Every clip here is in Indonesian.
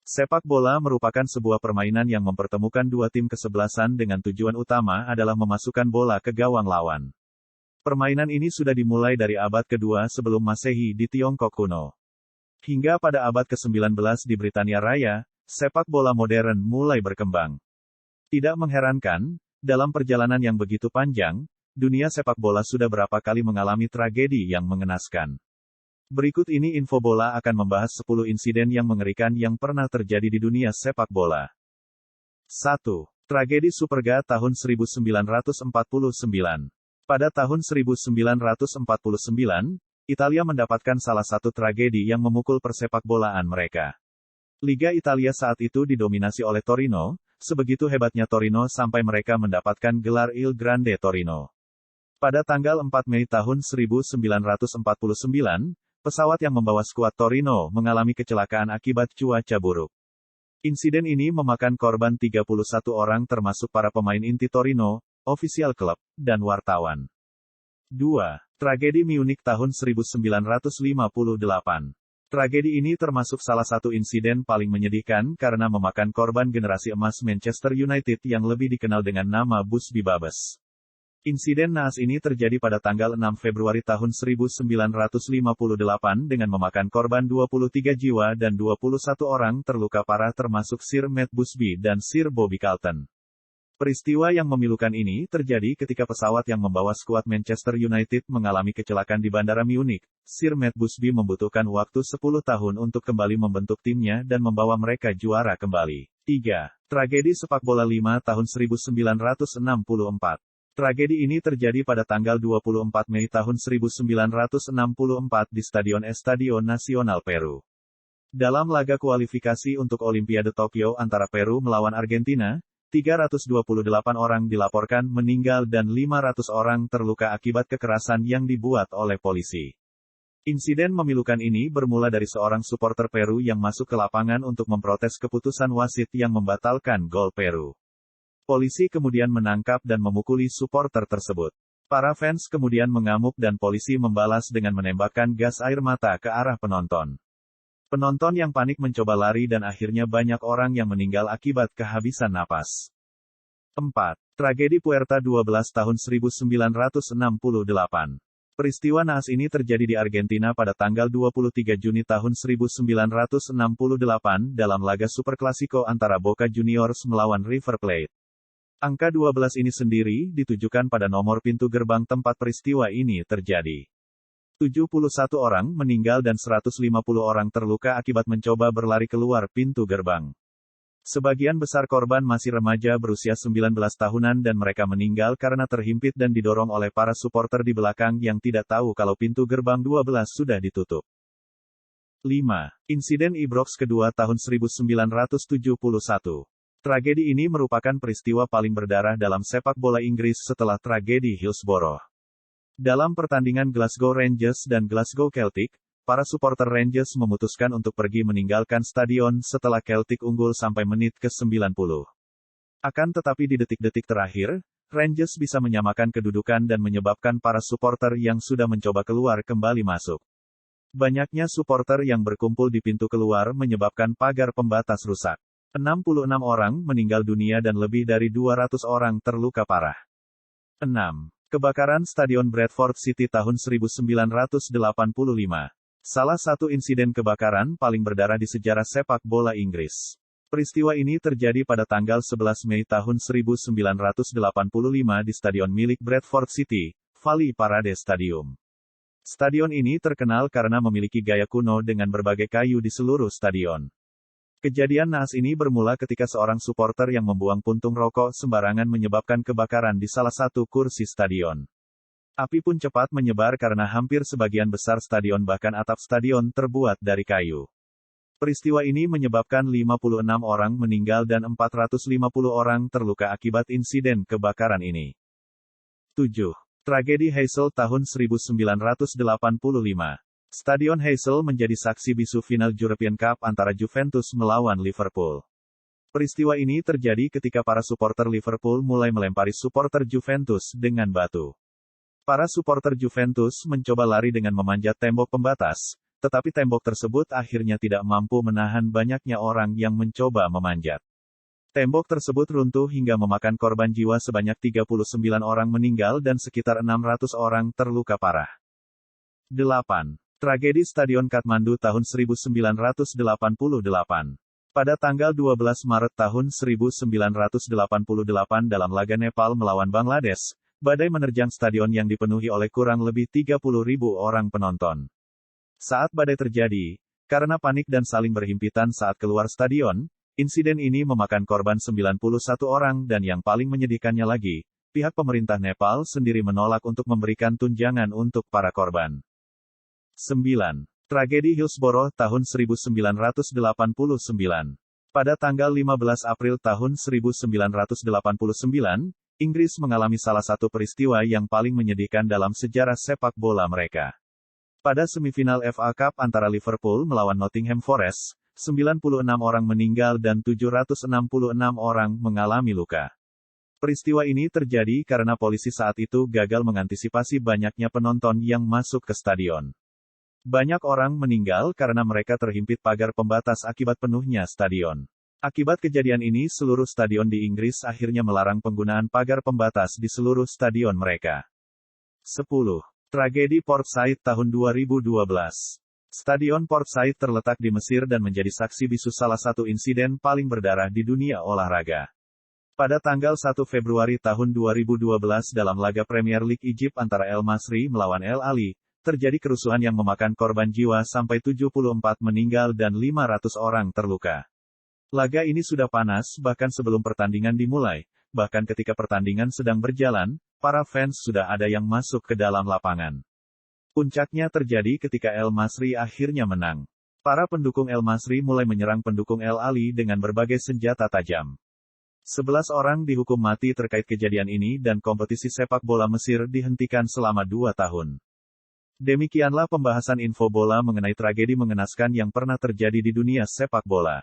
Sepak bola merupakan sebuah permainan yang mempertemukan dua tim kesebelasan dengan tujuan utama adalah memasukkan bola ke gawang lawan. Permainan ini sudah dimulai dari abad kedua sebelum Masehi di Tiongkok kuno. Hingga pada abad ke-19 di Britania Raya, sepak bola modern mulai berkembang. Tidak mengherankan, dalam perjalanan yang begitu panjang, dunia sepak bola sudah berapa kali mengalami tragedi yang mengenaskan. Berikut ini info bola akan membahas 10 insiden yang mengerikan yang pernah terjadi di dunia sepak bola. 1. Tragedi Superga tahun 1949. Pada tahun 1949, Italia mendapatkan salah satu tragedi yang memukul persepak bolaan mereka. Liga Italia saat itu didominasi oleh Torino, sebegitu hebatnya Torino sampai mereka mendapatkan gelar Il Grande Torino. Pada tanggal 4 Mei tahun 1949, pesawat yang membawa skuad Torino mengalami kecelakaan akibat cuaca buruk. Insiden ini memakan korban 31 orang termasuk para pemain inti Torino, ofisial klub, dan wartawan. 2. Tragedi Munich tahun 1958. Tragedi ini termasuk salah satu insiden paling menyedihkan karena memakan korban generasi emas Manchester United yang lebih dikenal dengan nama Busby Babes. Insiden naas ini terjadi pada tanggal 6 Februari tahun 1958 dengan memakan korban 23 jiwa dan 21 orang terluka parah termasuk Sir Matt Busby dan Sir Bobby Charlton. Peristiwa yang memilukan ini terjadi ketika pesawat yang membawa skuad Manchester United mengalami kecelakaan di Bandara Munich. Sir Matt Busby membutuhkan waktu 10 tahun untuk kembali membentuk timnya dan membawa mereka juara kembali. 3. Tragedi sepak bola 5 tahun 1964. Tragedi ini terjadi pada tanggal 24 Mei tahun 1964 di Stadion Estadio Nacional Peru. Dalam laga kualifikasi untuk Olimpiade Tokyo antara Peru melawan Argentina, 328 orang dilaporkan meninggal dan 500 orang terluka akibat kekerasan yang dibuat oleh polisi. Insiden memilukan ini bermula dari seorang supporter Peru yang masuk ke lapangan untuk memprotes keputusan wasit yang membatalkan gol Peru. Polisi kemudian menangkap dan memukuli supporter tersebut. Para fans kemudian mengamuk dan polisi membalas dengan menembakkan gas air mata ke arah penonton. Penonton yang panik mencoba lari dan akhirnya banyak orang yang meninggal akibat kehabisan napas. 4. Tragedi Puerta 12 tahun 1968. Peristiwa naas ini terjadi di Argentina pada tanggal 23 Juni tahun 1968 dalam laga Super Clasico antara Boca Juniors melawan River Plate. Angka 12 ini sendiri ditujukan pada nomor pintu gerbang tempat peristiwa ini terjadi. 71 orang meninggal dan 150 orang terluka akibat mencoba berlari keluar pintu gerbang. Sebagian besar korban masih remaja berusia 19 tahunan dan mereka meninggal karena terhimpit dan didorong oleh para supporter di belakang yang tidak tahu kalau pintu gerbang 12 sudah ditutup. 5. Insiden Ibrox kedua tahun 1971. Tragedi ini merupakan peristiwa paling berdarah dalam sepak bola Inggris setelah tragedi Hillsborough. Dalam pertandingan Glasgow Rangers dan Glasgow Celtic, para supporter Rangers memutuskan untuk pergi meninggalkan stadion setelah Celtic unggul sampai menit ke-90. Akan tetapi di detik-detik terakhir, Rangers bisa menyamakan kedudukan dan menyebabkan para supporter yang sudah mencoba keluar kembali masuk. Banyaknya supporter yang berkumpul di pintu keluar menyebabkan pagar pembatas rusak. 66 orang meninggal dunia dan lebih dari 200 orang terluka parah. 6. Kebakaran Stadion Bradford City tahun 1985. Salah satu insiden kebakaran paling berdarah di sejarah sepak bola Inggris. Peristiwa ini terjadi pada tanggal 11 Mei tahun 1985 di stadion milik Bradford City, Valley Parade Stadium. Stadion ini terkenal karena memiliki gaya kuno dengan berbagai kayu di seluruh stadion. Kejadian naas ini bermula ketika seorang supporter yang membuang puntung rokok sembarangan menyebabkan kebakaran di salah satu kursi stadion. Api pun cepat menyebar karena hampir sebagian besar stadion bahkan atap stadion terbuat dari kayu. Peristiwa ini menyebabkan 56 orang meninggal dan 450 orang terluka akibat insiden kebakaran ini. 7. Tragedi Heysel tahun 1985. Stadion Heysel menjadi saksi bisu final European Cup antara Juventus melawan Liverpool. Peristiwa ini terjadi ketika para supporter Liverpool mulai melempari supporter Juventus dengan batu. Para supporter Juventus mencoba lari dengan memanjat tembok pembatas, tetapi tembok tersebut akhirnya tidak mampu menahan banyaknya orang yang mencoba memanjat. Tembok tersebut runtuh hingga memakan korban jiwa sebanyak 39 orang meninggal dan sekitar 600 orang terluka parah. 8. Tragedi Stadion Kathmandu tahun 1988. Pada tanggal 12 Maret tahun 1988 dalam laga Nepal melawan Bangladesh, badai menerjang stadion yang dipenuhi oleh kurang lebih 30.000 orang penonton. Saat badai terjadi, karena panik dan saling berhimpitan saat keluar stadion, insiden ini memakan korban 91 orang dan yang paling menyedihkannya lagi, pihak pemerintah Nepal sendiri menolak untuk memberikan tunjangan untuk para korban. 9. Tragedi Hillsborough tahun 1989. Pada tanggal 15 April tahun 1989, Inggris mengalami salah satu peristiwa yang paling menyedihkan dalam sejarah sepak bola mereka. Pada semifinal FA Cup antara Liverpool melawan Nottingham Forest, 96 orang meninggal dan 766 orang mengalami luka. Peristiwa ini terjadi karena polisi saat itu gagal mengantisipasi banyaknya penonton yang masuk ke stadion. Banyak orang meninggal karena mereka terhimpit pagar pembatas akibat penuhnya stadion. Akibat kejadian ini seluruh stadion di Inggris akhirnya melarang penggunaan pagar pembatas di seluruh stadion mereka. 10. Tragedi Port Said tahun 2012. Stadion Port Said terletak di Mesir dan menjadi saksi bisu salah satu insiden paling berdarah di dunia olahraga. Pada tanggal 1 Februari tahun 2012 dalam laga Premier League Egypt antara El Masry melawan El Ahly, terjadi kerusuhan yang memakan korban jiwa sampai 74 meninggal dan 500 orang terluka. Laga ini sudah panas bahkan sebelum pertandingan dimulai, bahkan ketika pertandingan sedang berjalan, para fans sudah ada yang masuk ke dalam lapangan. Puncaknya terjadi ketika El Masry akhirnya menang. Para pendukung El Masry mulai menyerang pendukung El Ahly dengan berbagai senjata tajam. 11 orang dihukum mati terkait kejadian ini dan kompetisi sepak bola Mesir dihentikan selama 2 tahun. Demikianlah pembahasan info bola mengenai tragedi mengenaskan yang pernah terjadi di dunia sepak bola.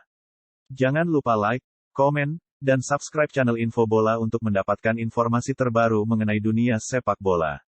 Jangan lupa like, komen, dan subscribe channel info bola untuk mendapatkan informasi terbaru mengenai dunia sepak bola.